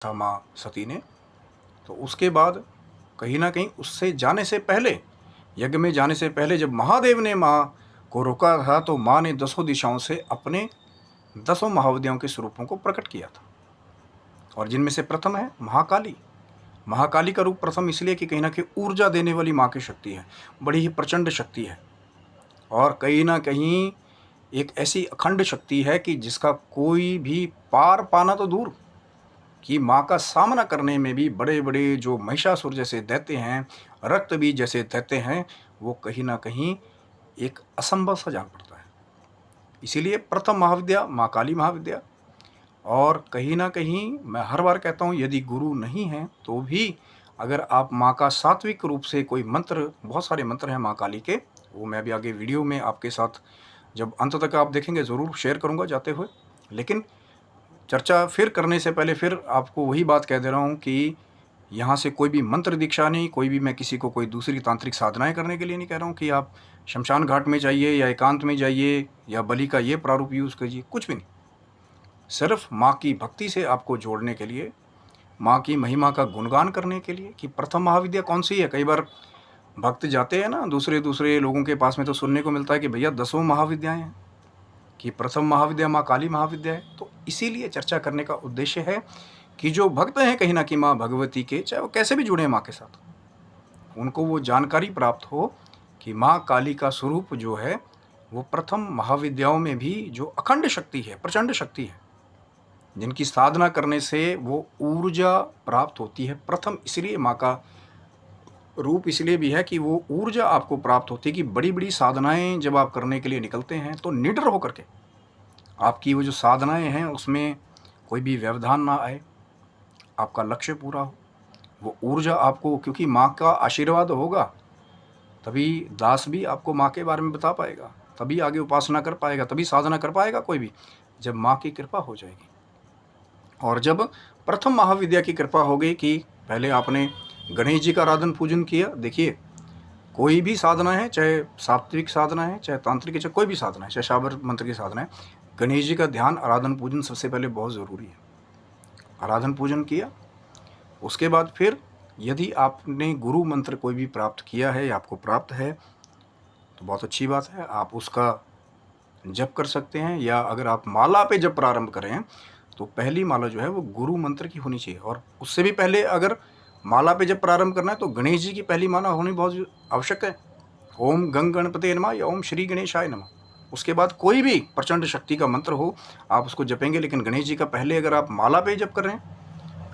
था माँ सती ने। तो उसके बाद कहीं ना कहीं उससे जाने से पहले, यज्ञ में जाने से पहले जब महादेव ने माँ को रोका था, तो माँ ने 10 दिशाओं से अपने 10 महाविद्याओं के स्वरूपों को प्रकट किया था, और जिनमें से प्रथम है महाकाली। महाकाली का रूप प्रथम इसलिए कि कहीं ना कहीं ऊर्जा देने वाली माँ की शक्ति है, बड़ी ही प्रचंड शक्ति है, और कहीं ना कहीं एक ऐसी अखंड शक्ति है कि जिसका कोई भी पार पाना तो दूर, कि माँ का सामना करने में भी बड़े बड़े जो महिषासुर जैसे दैत्य हैं, रक्तबीज जैसे दैत्य हैं, वो कहीं ना कहीं एक असंभव सा जान पड़ता है। इसीलिए प्रथम महाविद्या माँ काली महाविद्या। और कहीं ना कहीं मैं हर बार कहता हूँ, यदि गुरु नहीं है तो भी अगर आप माँ का सात्विक रूप से कोई मंत्र, बहुत सारे मंत्र हैं माँ काली के, वो मैं भी आगे वीडियो में आपके साथ जब अंत तक आप देखेंगे ज़रूर शेयर करूँगा जाते हुए। लेकिन चर्चा फिर करने से पहले फिर आपको वही बात कह दे रहा हूँ कि यहाँ से कोई भी मंत्र दीक्षा नहीं, कोई भी मैं किसी को कोई दूसरी तांत्रिक साधनाएं करने के लिए नहीं कह रहा हूँ कि आप शमशान घाट में जाइए या एकांत में जाइए या बलि का ये प्रारूप यूज़ कीजिए, कुछ भी नहीं। सिर्फ माँ की भक्ति से आपको जोड़ने के लिए, माँ की महिमा का गुणगान करने के लिए कि प्रथम महाविद्या कौन सी है। कई बार भक्त जाते हैं ना दूसरे दूसरे लोगों के पास में, तो सुनने को मिलता है कि भैया 10 महाविद्याएं हैं, कि प्रथम महाविद्या माँ काली महाविद्या है। तो इसीलिए चर्चा करने का उद्देश्य है कि जो भक्त हैं कहीं ना कहीं माँ भगवती के, चाहे वो कैसे भी जुड़े हैं माँ के साथ, उनको वो जानकारी प्राप्त हो कि माँ काली का स्वरूप जो है वो प्रथम महाविद्याओं में भी जो अखंड शक्ति है, प्रचंड शक्ति है, जिनकी साधना करने से वो ऊर्जा प्राप्त होती है। प्रथम इसलिए माँ का रूप इसलिए भी है कि वो ऊर्जा आपको प्राप्त होती है कि बड़ी बड़ी साधनाएं जब आप करने के लिए निकलते हैं तो निडर होकर के आपकी वो जो साधनाएं हैं उसमें कोई भी व्यवधान ना आए, आपका लक्ष्य पूरा हो, वो ऊर्जा आपको, क्योंकि माँ का आशीर्वाद होगा तभी दास भी आपको माँ के बारे में बता पाएगा, तभी आगे उपासना कर पाएगा, तभी साधना कर पाएगा कोई भी, जब माँ की कृपा हो जाएगी। और जब प्रथम महाविद्या की कृपा हो गई कि पहले आपने गणेश जी का आराधन पूजन किया, देखिए कोई भी साधना है, चाहे सात्विक साधना है, चाहे तांत्रिक है, चाहे कोई भी साधना है, चाहे शाबर मंत्र की साधना है, गणेश जी का ध्यान, आराधन पूजन सबसे पहले बहुत ज़रूरी है। आराधन पूजन किया, उसके बाद फिर यदि आपने गुरु मंत्र कोई भी प्राप्त किया है या आपको प्राप्त है तो बहुत अच्छी बात है, आप उसका जप कर सकते हैं। या अगर आप माला पे जब प्रारंभ करें तो पहली माला जो है वो गुरु मंत्र की होनी चाहिए, और उससे भी पहले अगर माला पे जब प्रारंभ करना है तो गणेश जी की पहली माला होनी बहुत आवश्यक है। ओम गंग गणपते नमः या ओम श्री गणेशाय नमः। उसके बाद कोई भी प्रचंड शक्ति का मंत्र हो आप उसको जपेंगे, लेकिन गणेश जी का पहले अगर आप माला पे जप कर रहे हैं